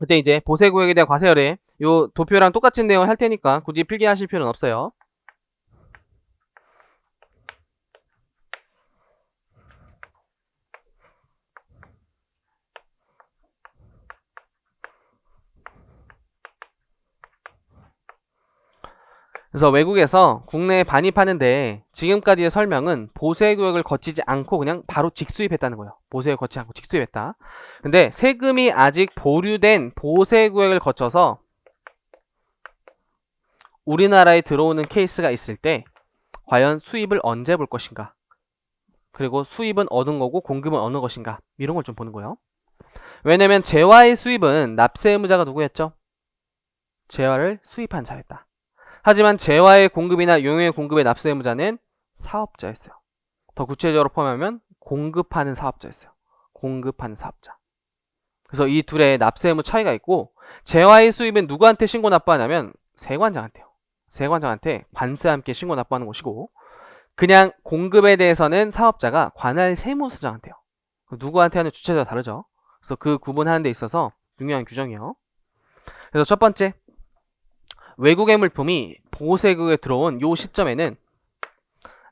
그때 이제 보세구역에 대한 과세열에 요 도표랑 똑같은 내용을 할 테니까 굳이 필기하실 필요는 없어요. 그래서 외국에서 국내에 반입하는데 지금까지의 설명은 보세구역을 거치지 않고 그냥 바로 직수입했다는 거예요. 보세구역 거치지 않고 직수입했다. 근데 세금이 아직 보류된 보세구역을 거쳐서 우리나라에 들어오는 케이스가 있을 때 과연 수입을 언제 볼 것인가, 그리고 수입은 어느 거고 공급은 어느 것인가, 이런 걸 좀 보는 거예요. 왜냐면 재화의 수입은 납세 의무자가 누구였죠? 재화를 수입한 자였다. 하지만 재화의 공급이나 용역의 공급의 납세 의무자는 사업자였어요. 더 구체적으로 포함하면 공급하는 사업자였어요. 공급하는 사업자. 그래서 이 둘의 납세 의무 차이가 있고, 재화의 수입은 누구한테 신고 납부하냐면 세관장한테요. 세관장한테 관세와 함께 신고 납부하는 것이고, 그냥 공급에 대해서는 사업자가 관할 세무서장한테요. 누구한테 하는 주체자가 다르죠. 그래서 그 구분하는 데 있어서 중요한 규정이에요. 그래서 첫 번째, 외국의 물품이 보세국에 들어온 요 시점에는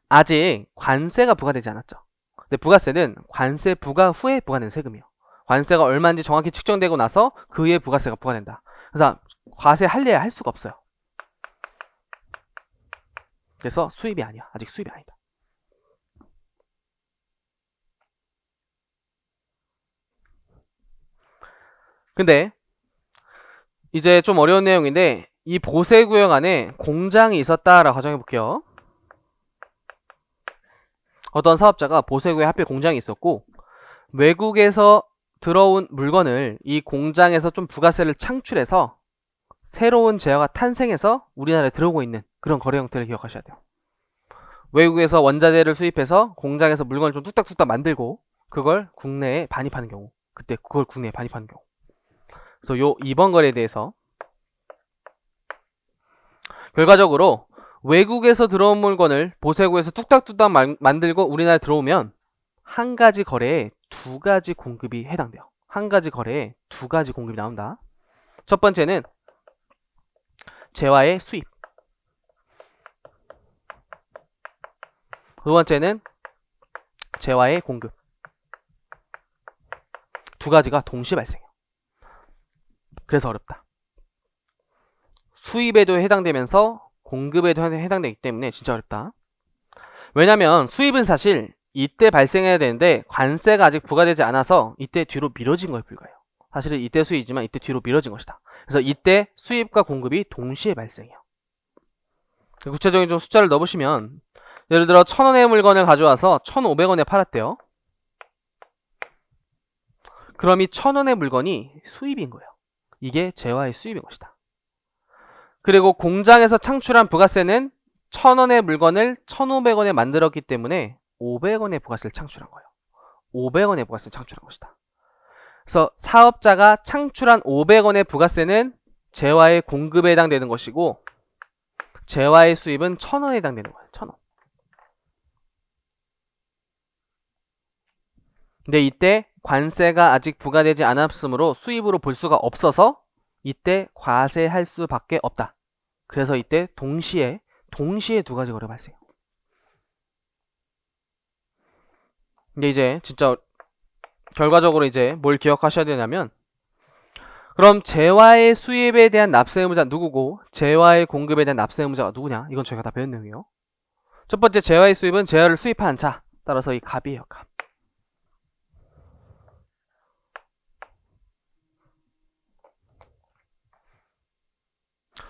아직 관세가 부과되지 않았죠. 근데 부가세는 관세 부과 후에 부과된 세금이에요. 관세가 얼마인지 정확히 측정되고 나서 그에 부가세가 부과된다. 그래서 과세 할래야 할 수가 없어요. 그래서 수입이 아니야. 아직 수입이 아니다. 근데 이제 좀 어려운 내용인데, 이 보세구역 안에 공장이 있었다라고 가정해 볼게요. 어떤 사업자가 보세구역에 하필 공장이 있었고, 외국에서 들어온 물건을 이 공장에서 좀 부가세를 창출해서 새로운 재화가 탄생해서 우리나라에 들어오고 있는 그런 거래 형태를 기억하셔야 돼요. 외국에서 원자재를 수입해서 공장에서 물건을 좀 뚝딱뚝딱 만들고 그걸 국내에 반입하는 경우, 그때 그걸 국내에 반입하는 경우. 그래서 요 2번 거래에 대해서 결과적으로 외국에서 들어온 물건을 보세구에서 뚝딱뚝딱 만들고 우리나라에 들어오면 한 가지 거래에 두 가지 공급이 해당돼요. 한 가지 거래에 두 가지 공급이 나온다. 첫 번째는 재화의 수입, 두 번째는 재화의 공급. 두 가지가 동시에 발생해요. 그래서 어렵다. 수입에도 해당되면서 공급에도 해당되기 때문에 진짜 어렵다. 왜냐면 수입은 사실 이때 발생해야 되는데 관세가 아직 부과되지 않아서 이때 뒤로 미뤄진 거에 불과해요. 사실은 이때 수입이지만 이때 뒤로 미뤄진 것이다. 그래서 이때 수입과 공급이 동시에 발생해요. 구체적인 좀 숫자를 넣어보시면, 예를 들어 1,000원의 물건을 가져와서 1,500원에 팔았대요. 그럼 이 1,000원의 물건이 수입인 거예요. 이게 재화의 수입인 것이다. 그리고 공장에서 창출한 부가세는 1,000원의 물건을 1,500원에 만들었기 때문에 500원의 부가세를 창출한 거예요. 500원의 부가세를 창출한 것이다. 그래서 사업자가 창출한 500원의 부가세는 재화의 공급에 해당되는 것이고, 재화의 수입은 1,000원에 해당되는 거예요. 1,000원. 근데 이때 관세가 아직 부과되지 않았으므로 수입으로 볼 수가 없어서 이때 과세할 수밖에 없다. 그래서 이때 동시에 두 가지 거래 발생해요. 근데 이제 진짜 결과적으로 이제 뭘 기억하셔야 되냐면, 그럼 재화의 수입에 대한 납세 의무자 누구고 재화의 공급에 대한 납세 의무자가 누구냐? 이건 저희가 다 배운 내용이에요. 첫 번째, 재화의 수입은 재화를 수입하는 자, 따라서 이 갑이에요. 갑.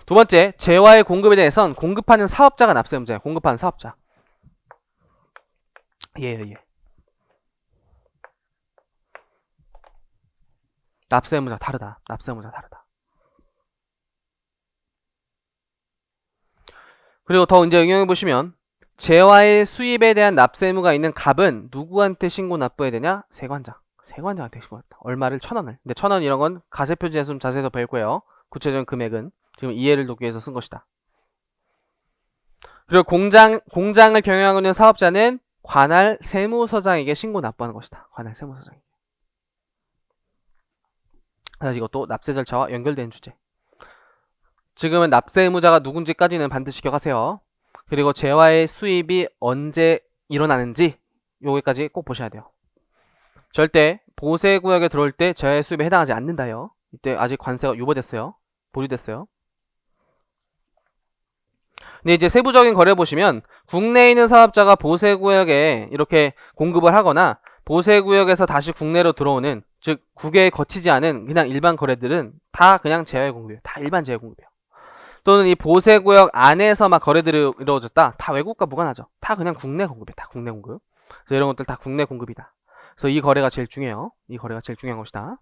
두 번째, 재화의 공급에 대해선 공급하는 사업자가 납세 의무자예요. 공급하는 사업자. 예. 납세 의무자 다르다. 납세 의무자 다르다. 그리고 더 이제 응용해 보시면, 재화의 수입에 대한 납세 의무가 있는 갑은 누구한테 신고 납부해야 되냐? 세관장. 세관장한테 신고했다. 얼마를? 1,000원을. 근데 1,000원 이런 건 가세 표준에서 좀 자세히 더 배울 거예요. 구체적인 금액은 지금 이해를 돕기 위해서 쓴 것이다. 그리고 공장을 경영하고 있는 사업자는 관할 세무서장에게 신고 납부하는 것이다. 관할 세무서장에게. 그래서 이것도 납세 절차와 연결된 주제. 지금은 납세 의무자가 누군지까지는 반드시 기억하세요. 그리고 재화의 수입이 언제 일어나는지 여기까지 꼭 보셔야 돼요. 절대 보세구역에 들어올 때 재화의 수입에 해당하지 않는다요. 이때 아직 관세가 유보됐어요. 보류됐어요. 근데 이제 세부적인 거래 보시면 국내에 있는 사업자가 보세구역에 이렇게 공급을 하거나 보세구역에서 다시 국내로 들어오는, 즉 국외에 거치지 않은 그냥 일반 거래들은 다 그냥 제외 공급이에요. 다 일반 제외 공급이에요. 또는 이 보세구역 안에서 막 거래들이 이루어졌다, 다 외국과 무관하죠. 다 그냥 국내 공급이에요. 다 국내 공급. 그래서 이런 것들 다 국내 공급이다. 그래서 이 거래가 제일 중요해요. 이 거래가 제일 중요한 것이다.